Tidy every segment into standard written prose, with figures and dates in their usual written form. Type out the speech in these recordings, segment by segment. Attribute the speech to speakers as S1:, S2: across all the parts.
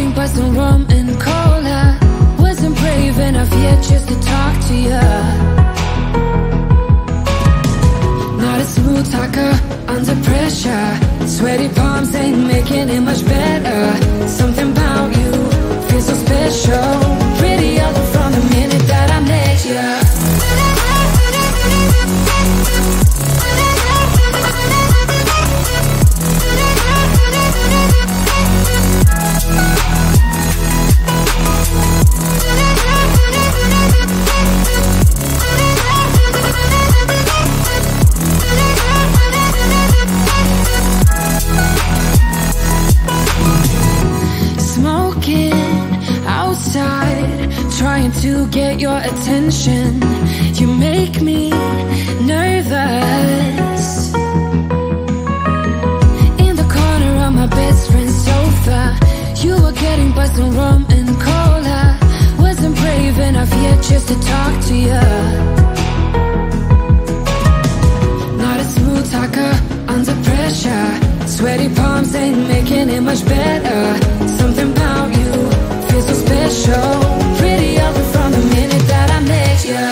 S1: getting by some rum and cola. Wasn't brave enough yet just to talk to ya. Not a smooth talker under pressure. Sweaty palms ain't making it much better. Something about you feels so special. Pretty other from the minute that I met ya. Trying to get your attention. You make me nervous. In the corner of my best friend's sofa, you were getting by some rum and cola. Wasn't brave enough yet just to talk to ya. Not a smooth talker under pressure. Sweaty palms ain't making it much better. Something about you feels so special. Pretty other from the minute that I met ya.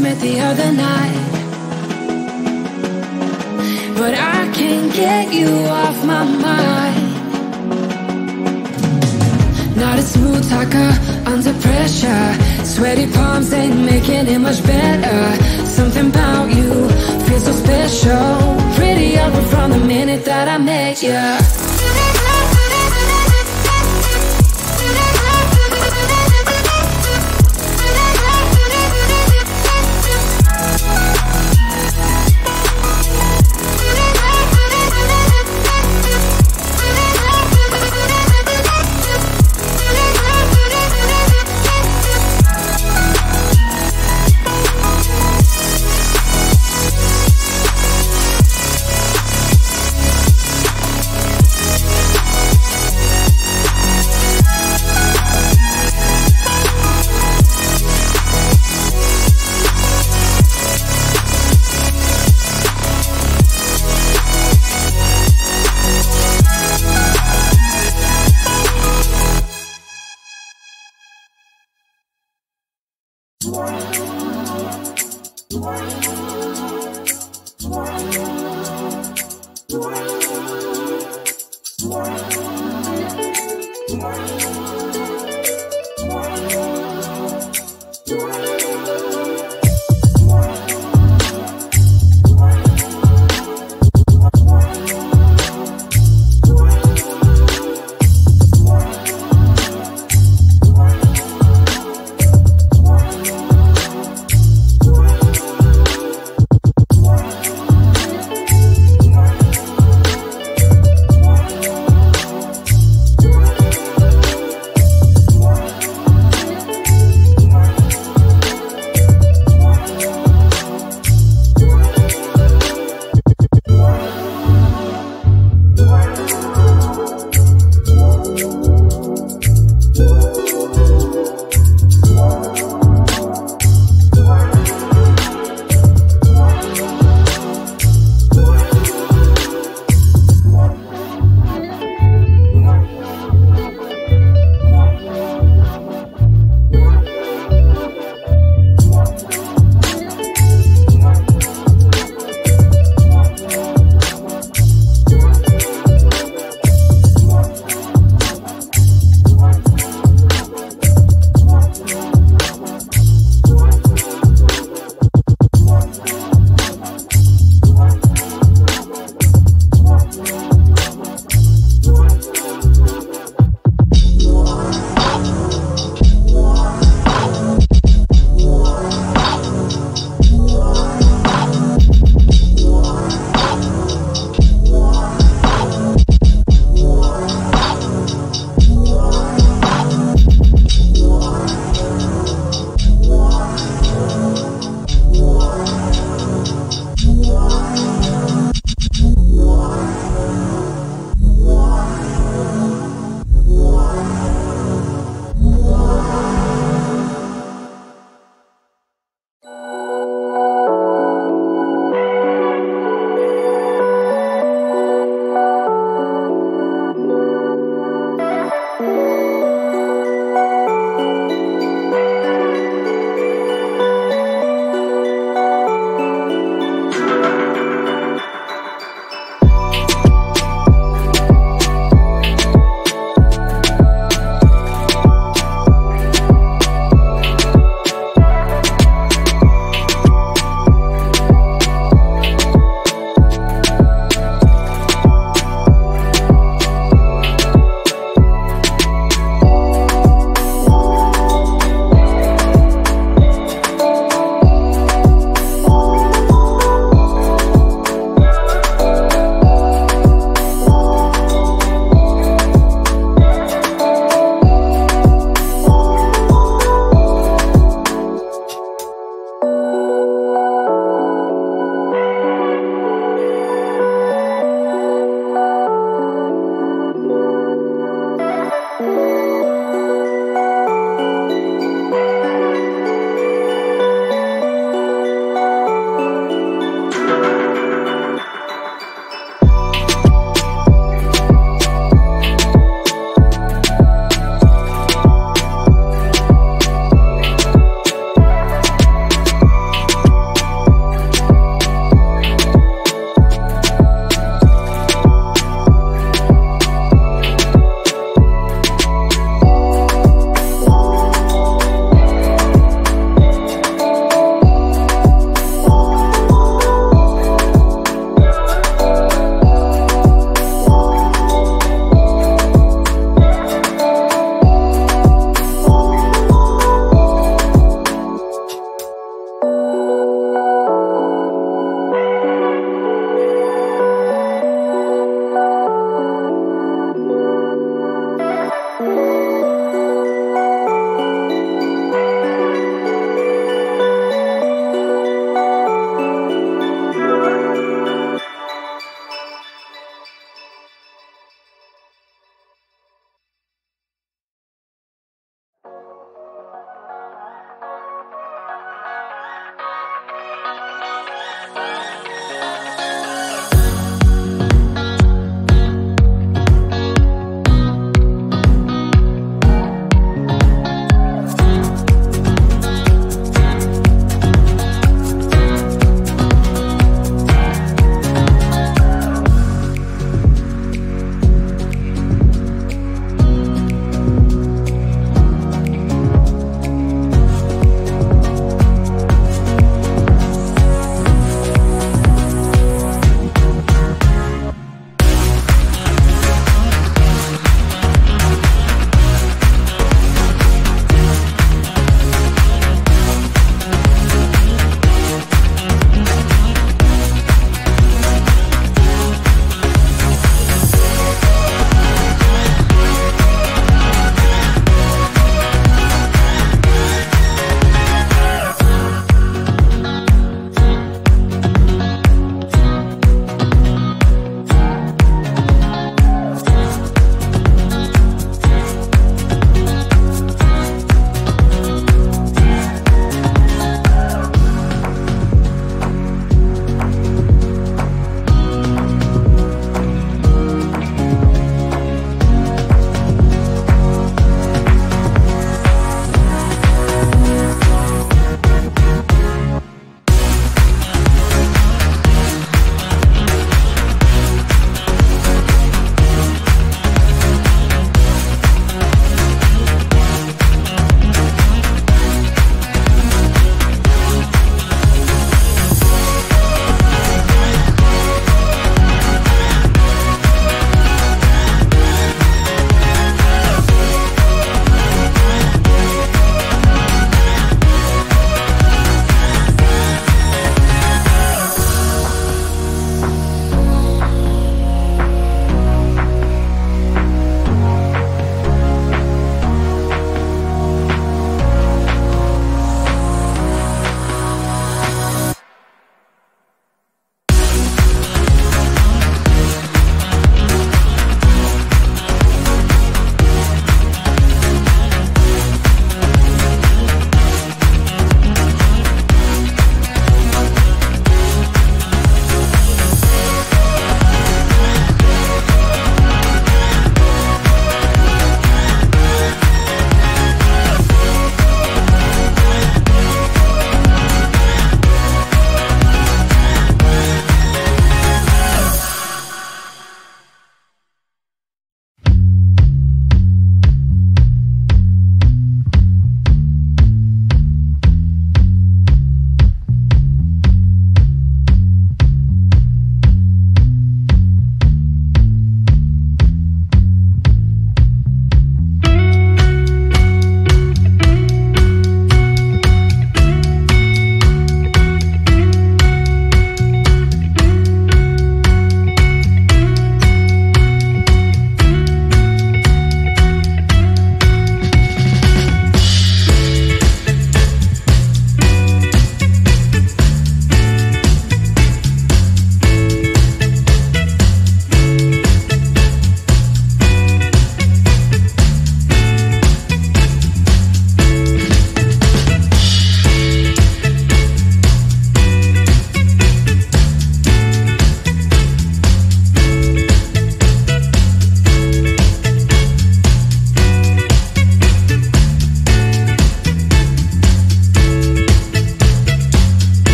S1: Met the other night, but I can't get you off my mind. Not a smooth talker under pressure. Sweaty palms ain't making it much better. Something about you feels so special. Pretty other from the minute that I met ya.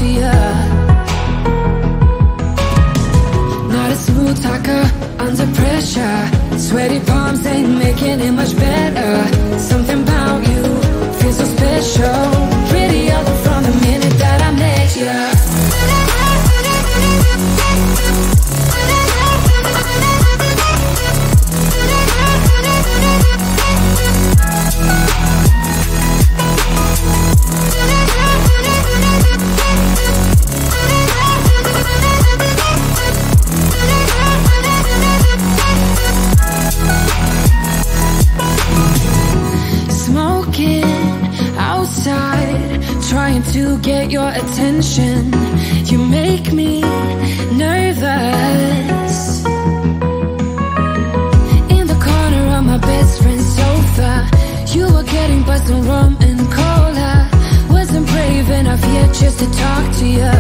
S1: to you. Not a smooth talker, under pressure. Sweaty palms ain't making it much better. Something about you feels so special. Pretty other from the minute that I met you. Trying to get your attention. You make me nervous. In the corner of my best friend's sofa, you were getting buzzed on rum and cola. Wasn't brave enough yet just to talk to you.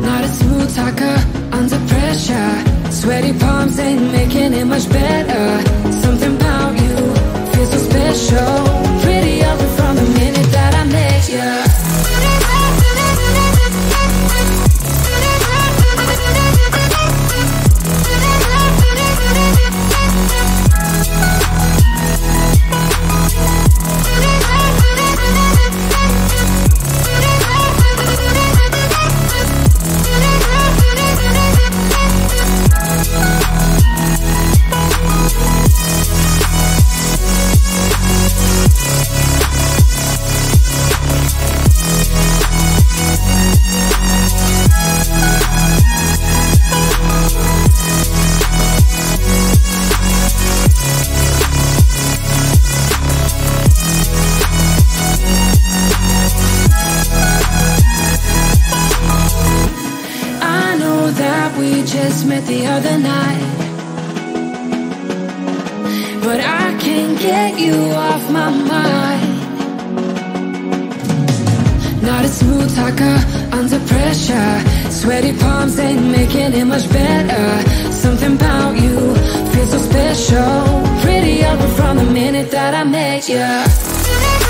S1: Not a smooth talker, under pressure. Sweaty palms ain't making it much better. Something about you feels so special. Pretty other from the minute that I met you. Met the other night, but I can't get you off my mind. Not a smooth talker, under pressure. Sweaty palms ain't making it much better. Something about you feels so special. Pretty other from the minute that I met you.